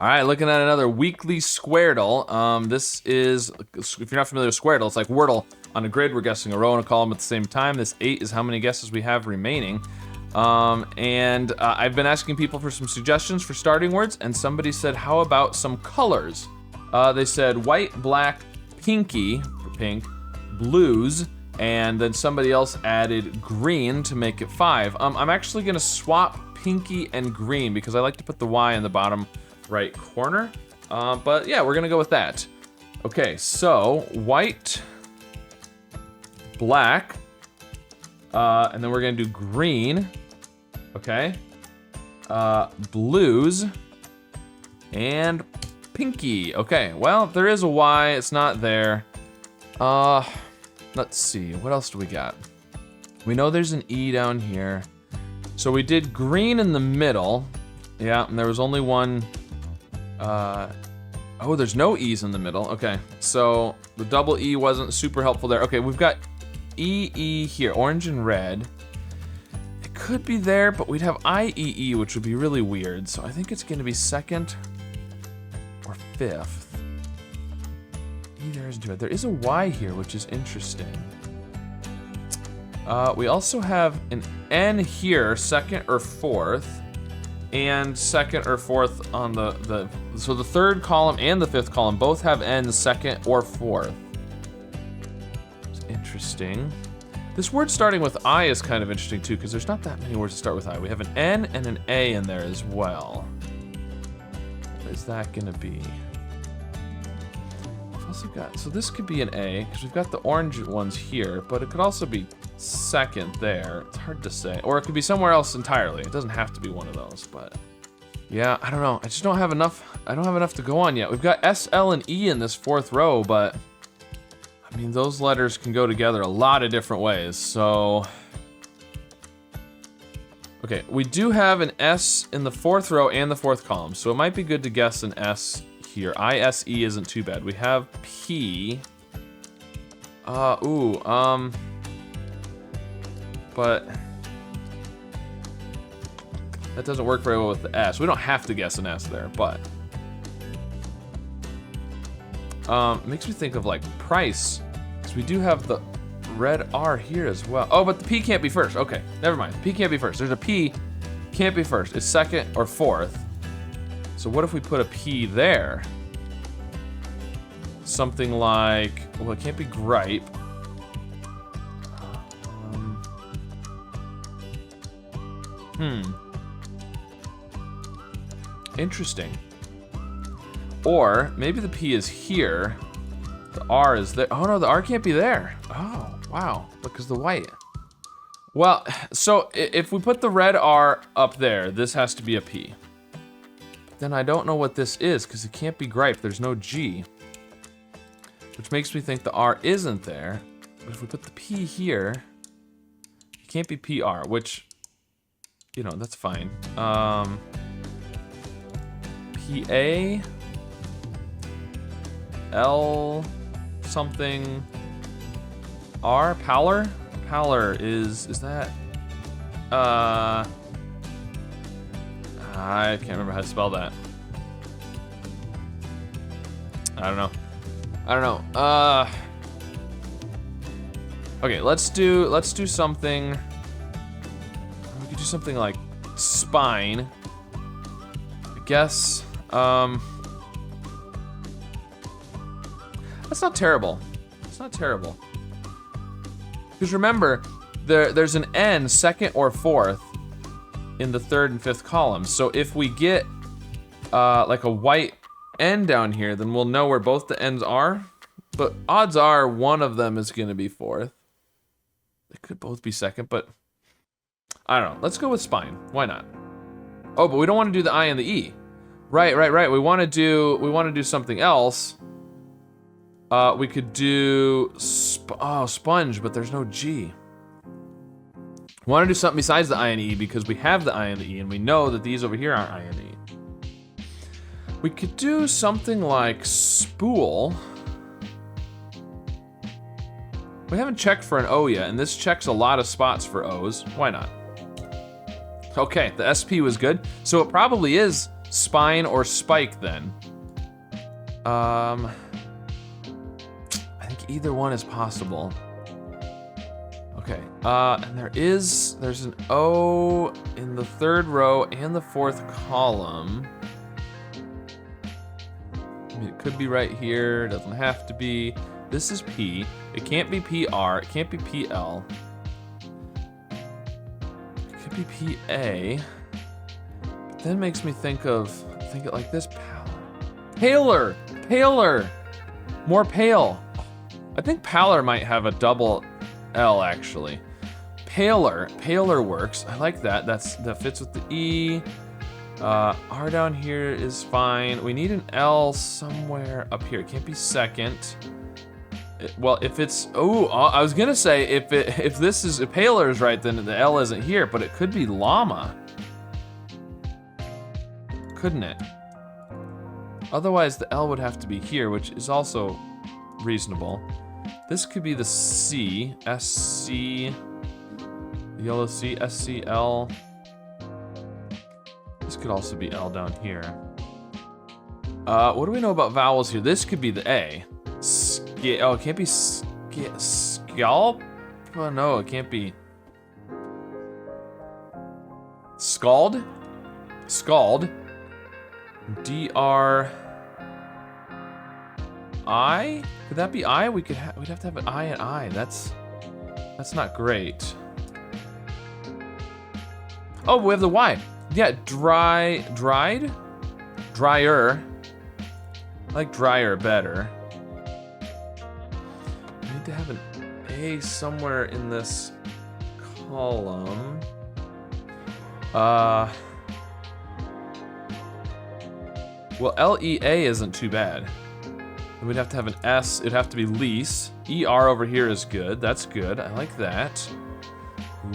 All right, looking at another weekly Squardle. This is, if you're not familiar with Squardle, it's like Wordle. On a grid, we're guessing a row and a column at the same time. This 8 is how many guesses we have remaining. I've been asking people for some suggestions for starting words, and somebody said, how about some colors? They said white, black, pinky, for pink, blues, and then somebody else added green to make it 5. I'm actually gonna swap pinky and green because I like to put the Y in the bottom right corner. But yeah, we're gonna go with that. Okay, so white, black, and then we're gonna do green, okay, blues, and pinky. Okay, well, there is a Y, it's not there. Let's see, what else do we got? We know there's an E down here. So we did green in the middle. Yeah, and there was only one, oh, there's no E's in the middle. Okay, so the double E wasn't super helpful there. Okay, we've got E here, orange and red. It could be there, but we'd have IEE, which would be really weird. So I think it's gonna be second or fifth. E there isn't too bad. There is a Y here, which is interesting. We also have an N here, second or fourth, and second or fourth on so the third column and the fifth column both have N second or fourth. It's interesting. This word starting with I is kind of interesting too, because there's not that many words that start with I. We have an N and an A in there as well. What is that gonna be? We've also got, so this could be an A, because we've got the orange ones here, but it could also be second there. It's hard to say. Or it could be somewhere else entirely. It doesn't have to be one of those, but yeah, I don't know. I just don't have enough. I don't have enough to go on yet. We've got S, L, and E in this fourth row, but I mean, those letters can go together a lot of different ways, so. Okay, we do have an S in the fourth row and the fourth column, so it might be good to guess an S here. ISE isn't too bad. We have P. But that doesn't work very well with the S. We don't have to guess an S there, but it makes me think of like price, because we do have the red R here as well. Oh, but the P can't be first. Okay, never mind. The P can't be first. There's a P, can't be first. It's second or fourth. So what if we put a P there? Something like, well, it can't be gripe. Interesting. Or maybe the P is here. The R is there. Oh no, the R can't be there. Oh, wow. Because the white. Well, so if we put the red R up there, this has to be a P. But then I don't know what this is, because it can't be gripe. There's no G. Which makes me think the R isn't there. But if we put the P here, it can't be PR, which, you know, that's fine. PA L something R, Pallor? Pallor is that I can't remember how to spell that. I don't know. Okay, let's do something. We could do something like spine. I guess. That's not terrible. It's not terrible. Because remember, there's an N second or fourth in the third and fifth column. So if we get like a white N down here, then we'll know where both the N's are. But odds are one of them is gonna be fourth. They could both be second, but I don't know. Let's go with spine. Why not? Oh, but we don't want to do the I and the E. Right. We want to do something else. We could do sponge, but there's no G. We want to do something besides the I and E because we have the I and the E, and we know that these over here aren't I and E. We could do something like spool. We haven't checked for an O yet, and this checks a lot of spots for O's. Why not? Okay, the SP was good. So it probably is spine or spike then. I think either one is possible. Okay, and there's an O in the 3rd row and the 4th column. I mean, it could be right here, it doesn't have to be. This is P, it can't be PR, it can't be PL. It could be PA, but then makes me think it like this, paler, more pale. I think paler might have a double L actually. Paler works. I like that. That fits with the E. R down here is fine. We need an L somewhere up here. It can't be second. Well, if it's I was gonna say if this is if paler is right, then the L isn't here, but it could be llama, couldn't it? Otherwise, the L would have to be here, which is also reasonable. This could be the C, SC, the yellow C, SCL. This could also be L down here. What do we know about vowels here? This could be the A. Oh, it can't be scalp? Oh, no, it can't be. Scald? Scald. I? Could that be I? We'd have to have an I and I. That's not great. Oh, we have the Y. Yeah, dried? Drier. I like drier better. We need to have an A somewhere in this column. Well, LEA isn't too bad. We'd have to have an S, it'd have to be lease. ER over here is good, that's good, I like that.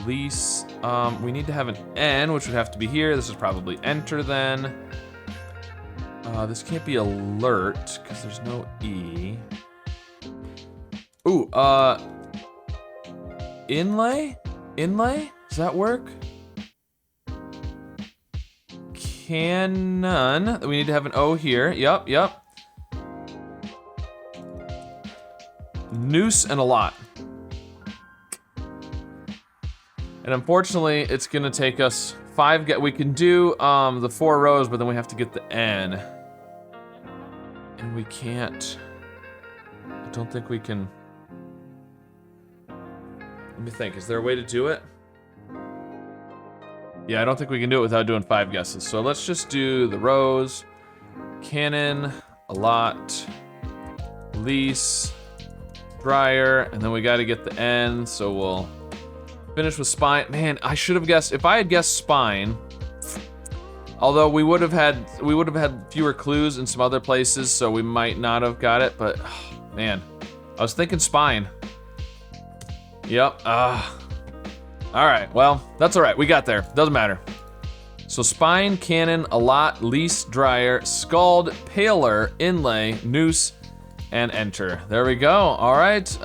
Lease, we need to have an N, which would have to be here. This is probably enter then. This can't be alert, because there's no E. Ooh, inlay? Inlay? Does that work? Canon, we need to have an O here, yep. Noose and a lot. And unfortunately, it's gonna take us 5 we can do the 4 rows, but then we have to get the N. And we can't, I don't think we can. Let me think, is there a way to do it? Yeah, I don't think we can do it without doing 5 guesses. So let's just do the rows. Cannon, a lot, lease, dryer, and then we got to get the N, so we'll finish with spine. Man, I should have guessed. If I had guessed spine, although we would have had fewer clues in some other places, so we might not have got it. But man, I was thinking spine. Yep. All right. Well, that's all right. We got there. Doesn't matter. So spine, cannon, a lot, lease, dryer, scald, paler, inlay, noose, and enter. There we go. All right.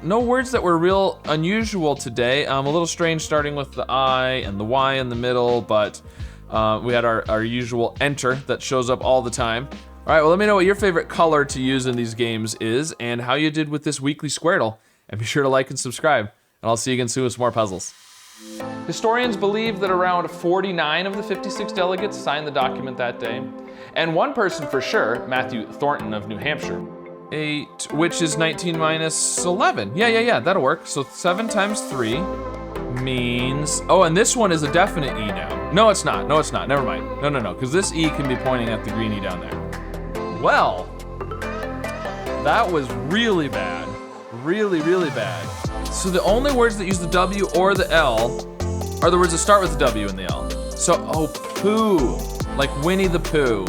No words that were real unusual today. A little strange starting with the I and the Y in the middle, but we had our usual enter that shows up all the time. All right. Well, let me know what your favorite color to use in these games is and how you did with this weekly Squardle. And be sure to like and subscribe. And I'll see you again soon with some more puzzles. Historians believe that around 49 of the 56 delegates signed the document that day. And one person for sure, Matthew Thornton of New Hampshire. 8, which is 19 minus 11. Yeah, that'll work. So 7 times 3 means, oh, and this one is a definite E now. No, it's not, never mind. No, because this E can be pointing at the green E down there. Well, that was really bad. Really bad. So the only words that use the W or the L are the words that start with the W and the L. So, oh, poo, like Winnie the Pooh.